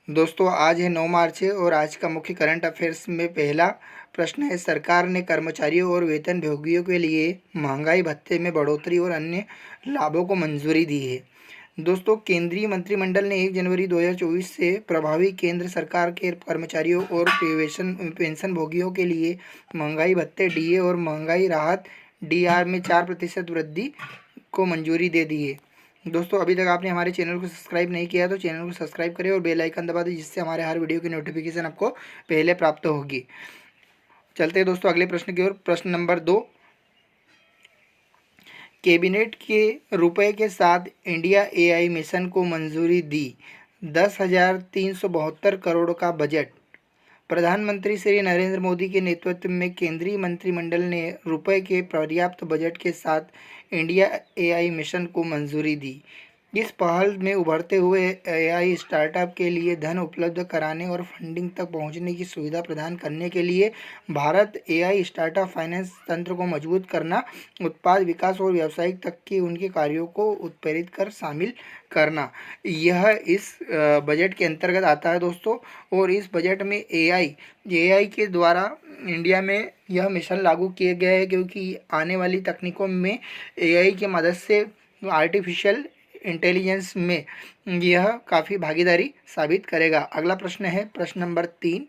दोस्तों आज है 9 मार्च है और आज का मुख्य करंट अफेयर्स में पहला प्रश्न है। सरकार ने कर्मचारियों और वेतनभोगियों के लिए महंगाई भत्ते में बढ़ोतरी और अन्य लाभों को मंजूरी दी है। दोस्तों केंद्रीय मंत्रिमंडल ने 1 जनवरी 2024 से प्रभावी केंद्र सरकार के कर्मचारियों और पेंशनभोगियों के लिए महंगाई भत्ते डीए और महंगाई राहत डीआर में 4% वृद्धि को मंजूरी दे दी है। दोस्तों अभी तक आपने हमारे चैनल को सब्सक्राइब नहीं किया तो चैनल को सब्सक्राइब करें और बेल आइकन दबा दें, जिससे हमारे हर वीडियो की नोटिफिकेशन आपको पहले प्राप्त होगी। चलते हैं दोस्तों अगले प्रश्न की ओर। प्रश्न नंबर 2, कैबिनेट के रुपए के साथ इंडिया एआई मिशन को मंजूरी दी। 10,372 करोड़ का बजट। प्रधानमंत्री श्री नरेंद्र मोदी के नेतृत्व में केंद्रीय मंत्रिमंडल ने रुपए के पर्याप्त बजट के साथ इंडिया एआई मिशन को मंजूरी दी। इस पहल में उभरते हुए एआई स्टार्टअप के लिए धन उपलब्ध कराने और फंडिंग तक पहुंचने की सुविधा प्रदान करने के लिए भारत एआई स्टार्टअप फाइनेंस तंत्र को मजबूत करना, उत्पाद विकास और व्यावसायिक तक के उनके कार्यों को उत्प्रेरित कर शामिल करना, यह इस बजट के अंतर्गत आता है दोस्तों। और इस बजट में एआई के द्वारा इंडिया में यह मिशन लागू किए गए हैं, क्योंकि आने वाली तकनीकों में एआई की मदद से आर्टिफिशियल इंटेलिजेंस में यह काफ़ी भागीदारी साबित करेगा। अगला प्रश्न है प्रश्न नंबर 3,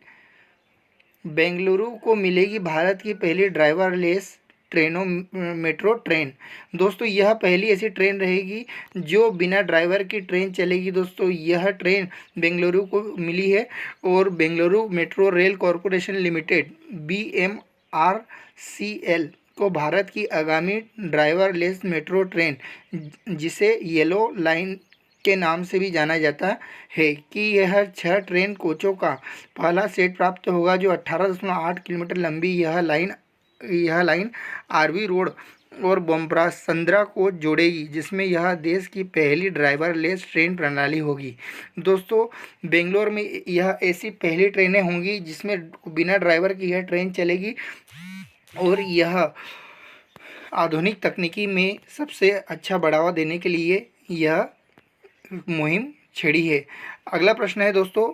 बेंगलुरु को मिलेगी भारत की पहली ड्राइवरलेस मेट्रो ट्रेन। दोस्तों यह पहली ऐसी ट्रेन रहेगी जो बिना ड्राइवर की ट्रेन चलेगी। दोस्तों यह ट्रेन बेंगलुरु को मिली है और Bengaluru metro rail corporation limited BMRCL को भारत की आगामी ड्राइवरलेस मेट्रो ट्रेन, जिसे येलो लाइन के नाम से भी जाना जाता है, कि यह 6 ट्रेन कोचों का पहला सेट प्राप्त होगा, जो 18.8 किलोमीटर लंबी यह लाइन आरवी रोड और बोम्ब्रासंद्रा को जोड़ेगी, जिसमें यह देश की पहली ड्राइवरलेस ट्रेन प्रणाली होगी। दोस्तों बेंगलोर में यह ऐसी पहली ट्रेनें होंगी जिसमें बिना ड्राइवर की यह ट्रेन चलेगी और यह आधुनिक तकनीकी में सबसे अच्छा बढ़ावा देने के लिए यह मुहिम छेड़ी है। अगला प्रश्न है दोस्तों,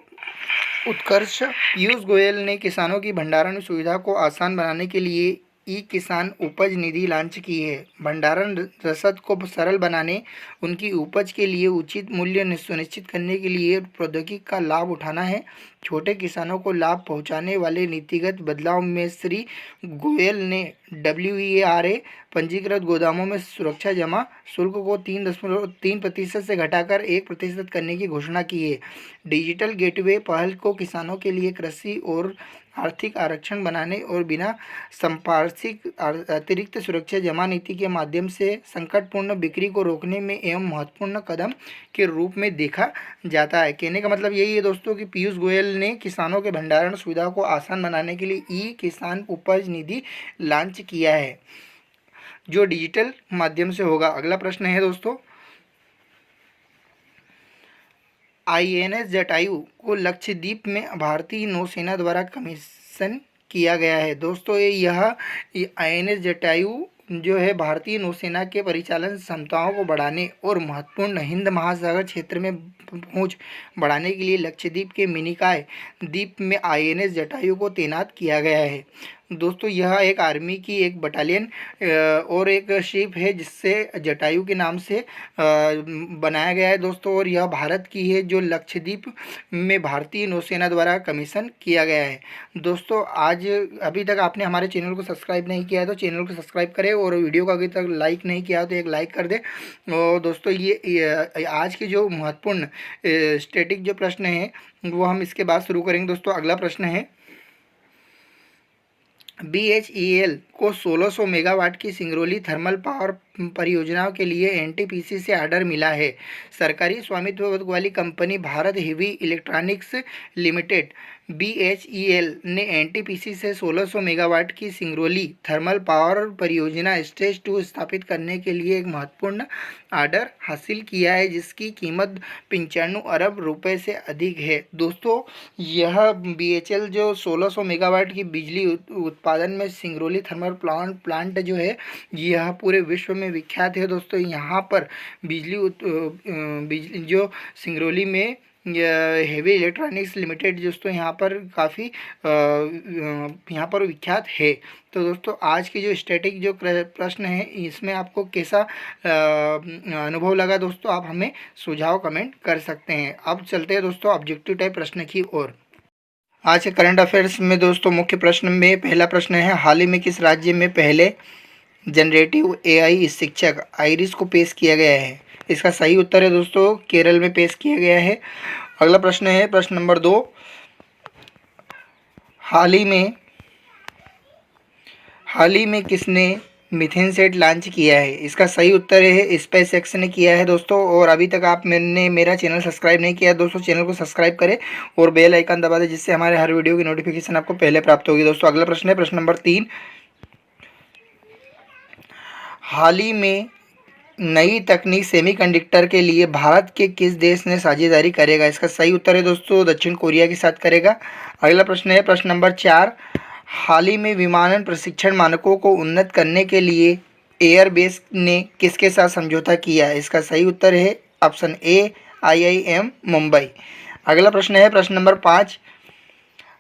उत्कर्ष पीयूष गोयल ने किसानों की भंडारण सुविधा को आसान बनाने के लिए ई किसान उपज निधि लॉन्च की है। भंडारण रसद को सरल बनाने, उनकी उपज के लिए उचित मूल्य सुनिश्चित करने के लिए प्रौद्योगिकी का लाभ उठाना है। छोटे किसानों को लाभ पहुंचाने वाले नीतिगत बदलाव में श्री गोयल ने WERA पंजीकृत गोदामों में सुरक्षा जमा शुल्क को 3.3% से घटाकर 1% करने की घोषणा की है। डिजिटल गेटवे पहल को किसानों के लिए कृषि और आर्थिक आरक्षण बनाने और बिना संपार्श्विक अतिरिक्त सुरक्षा जमा नीति के माध्यम से संकटपूर्ण बिक्री को रोकने में एवं महत्वपूर्ण कदम के रूप में देखा जाता है। कहने का मतलब यही है दोस्तों कि पीयूष गोयल ने किसानों के भंडारण सुविधा को आसान बनाने के लिए ई किसान उपज निधि लॉन्च किया है, जो डिजिटल माध्यम से होगा। अगला प्रश्न है दोस्तों, INS जटायु को लक्षद्वीप में भारतीय नौसेना द्वारा कमीशन किया गया है। दोस्तों यह INS जटायु जो है भारतीय नौसेना के परिचालन क्षमताओं को बढ़ाने और महत्वपूर्ण हिंद महासागर क्षेत्र में पहुंच बढ़ाने के लिए लक्षद्वीप के मिनिकॉय द्वीप में INS जटायु को तैनात किया गया है। दोस्तों यह एक आर्मी की एक बटालियन और एक शिप है, जिससे जटायु के नाम से बनाया गया है दोस्तों, और यह भारत की है, जो लक्षद्वीप में भारतीय नौसेना द्वारा कमीशन किया गया है। दोस्तों आज अभी तक आपने हमारे चैनल को सब्सक्राइब नहीं किया है तो चैनल को सब्सक्राइब करें और वीडियो को अभी तक लाइक नहीं किया तो एक लाइक कर दें। और दोस्तों ये आज के जो महत्वपूर्ण स्टैटिक जो प्रश्न हैं वो हम इसके बाद शुरू करेंगे। दोस्तों अगला प्रश्न है, BHEL को 1600 मेगावाट की सिंगरौली थर्मल पावर परियोजनाओं के लिए NTPC से ऑर्डर मिला है। सरकारी स्वामित्व वाली company Bharat heavy electronics limited BHEL ने NTPC से 1600 मेगावाट की सिंगरौली थर्मल पावर परियोजना स्टेज 2 स्थापित करने के लिए एक महत्वपूर्ण ऑर्डर हासिल किया है, जिसकी कीमत 95 अरब रुपए से अधिक है। दोस्तों यह BHEL जो 1600 मेगावाट की बिजली उत्पादन में सिंगरौली थर्मल प्लांट जो है यह पूरे विश्व में विख्यात है। दोस्तों यहाँ पर बिजली जो सिंगरौली में हेवी इलेक्ट्रॉनिक्स लिमिटेड दोस्तों यहाँ पर काफ़ी यहाँ पर विख्यात है। तो दोस्तों आज की जो स्टैटिक जो प्रश्न है इसमें आपको कैसा अनुभव लगा दोस्तों, आप हमें सुझाव कमेंट कर सकते हैं। अब चलते हैं दोस्तों ऑब्जेक्टिव टाइप प्रश्न की ओर। आज के करंट अफेयर्स में दोस्तों मुख्य प्रश्न में पहला प्रश्न है, हाल ही में किस राज्य में पहले जनरेटिव एआई शिक्षक आइरिस को पेश किया गया है? इसका सही उत्तर है दोस्तों केरल में पेश किया गया है। अगला प्रश्न है प्रश्न नंबर 2, हाल ही में किसने मीथेन सेट लॉन्च किया है? इसका सही उत्तर है स्पेस एक्स ने किया है दोस्तों। और अभी तक आप मैंने मेरा चैनल सब्सक्राइब नहीं किया दोस्तों, चैनल को सब्सक्राइब करें और बेल आइकन दबा दें, जिससे हमारे हर वीडियो की नोटिफिकेशन आपको पहले प्राप्त होगी दोस्तों। अगला प्रश्न है प्रश्न नंबर 3, हाल ही में नई तकनीक सेमीकंडक्टर के लिए भारत के किस देश ने साझेदारी करेगा? इसका सही उत्तर है दोस्तों दक्षिण कोरिया के साथ करेगा। अगला प्रश्न है प्रश्न नंबर 4, हाल ही में विमानन प्रशिक्षण मानकों को उन्नत करने के लिए एयरबेस ने किसके साथ समझौता किया? इसका सही उत्तर है ऑप्शन ए IIM मुंबई। अगला प्रश्न है प्रश्न नंबर 5,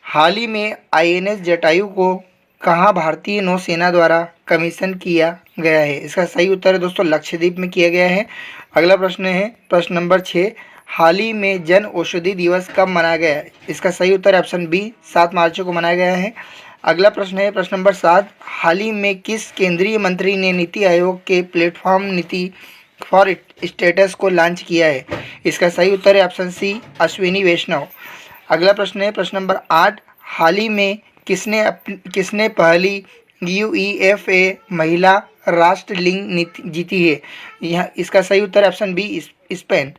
हाल ही में INS जटायु को कहाँ भारतीय नौसेना द्वारा कमीशन किया गया है? इसका सही उत्तर है दोस्तों लक्षद्वीप में किया गया है। अगला प्रश्न है प्रश्न नंबर 6, हाल ही में जन औषधि दिवस कब मनाया गया है? इसका सही उत्तर है ऑप्शन बी 7 मार्च को मनाया गया है। अगला प्रश्न है प्रश्न नंबर 7, हाल ही में किस केंद्रीय मंत्री ने नीति आयोग के प्लेटफॉर्म नीति फॉर स्टेटस को लॉन्च किया है? इसका सही उत्तर है ऑप्शन सी अश्विनी वैष्णव। अगला प्रश्न है प्रश्न नंबर 8, हाल ही में किसने पहली UEFA महिला राष्ट्र लीग जीती है? यह इसका सही उत्तर है ऑप्शन बी स्पेन।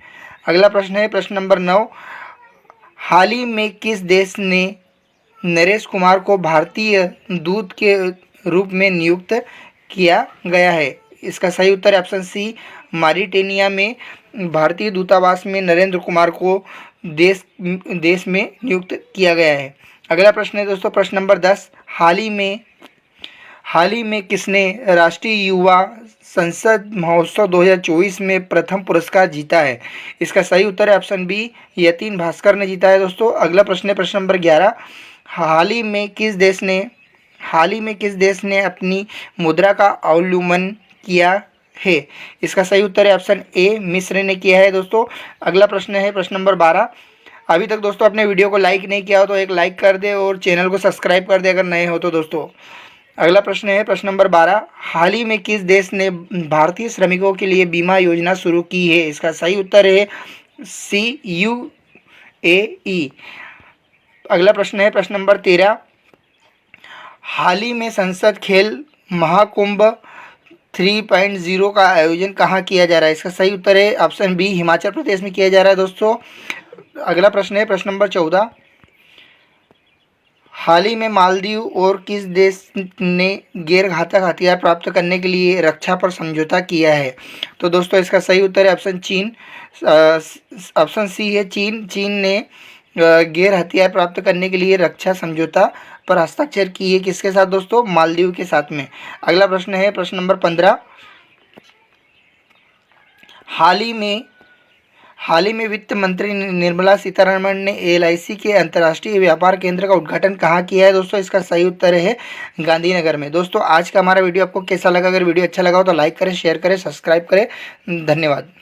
अगला प्रश्न है प्रश्न नंबर 9, हाल ही में किस देश ने नरेश कुमार को भारतीय दूत के रूप में नियुक्त किया गया है? इसका सही उत्तर है ऑप्शन सी मॉरिटेनिया में भारतीय दूतावास में नरेंद्र कुमार को देश में नियुक्त किया गया है। अगला प्रश्न है दोस्तों प्रश्न नंबर 10, हाल ही में किसने राष्ट्रीय युवा संसद महोत्सव 2024 में प्रथम पुरस्कार जीता है? इसका सही उत्तर है ऑप्शन बी यतीन भास्कर ने जीता है दोस्तों। अगला प्रश्न है प्रश्न नंबर 11, हाल ही में किस देश ने अपनी मुद्रा का अवलंबन किया है? इसका सही उत्तर है ऑप्शन ए मिस्र ने किया है दोस्तों। अगला प्रश्न है प्रश्न नंबर 12, अभी तक दोस्तों अपने वीडियो को लाइक नहीं किया हो तो एक लाइक कर दे और चैनल को सब्सक्राइब कर दे अगर नए हो तो दोस्तों। अगला प्रश्न है प्रश्न नंबर 12, हाल ही में किस देश ने भारतीय श्रमिकों के लिए बीमा योजना शुरू की है? इसका सही उत्तर है CUAE। अगला प्रश्न है प्रश्न नंबर 13, हाल ही में संसद खेल महाकुंभ 3.0 का आयोजन कहाँ किया जा रहा है? इसका सही उत्तर है ऑप्शन बी हिमाचल प्रदेश में किया जा रहा है दोस्तों। अगला प्रश्न है प्रश्न नंबर 14, हाल ही में मालदीव और किस देश ने गैर घातक हथियार प्राप्त करने के लिए रक्षा पर समझौता किया है? तो दोस्तों इसका सही उत्तर है ऑप्शन सी है चीन। चीन ने गैर हथियार प्राप्त करने के लिए रक्षा समझौता पर हस्ताक्षर किए किसके साथ दोस्तों? मालदीव के साथ में। अगला प्रश्न है प्रश्न नंबर 15, हाल ही में वित्त मंत्री निर्मला सीतारमण ने LIC के अंतर्राष्ट्रीय व्यापार केंद्र का उद्घाटन कहाँ किया है दोस्तों? इसका सही उत्तर है गांधीनगर में। दोस्तों आज का हमारा वीडियो आपको कैसा लगा? अगर वीडियो अच्छा लगा हो तो लाइक करें, शेयर करें, सब्सक्राइब करें। धन्यवाद।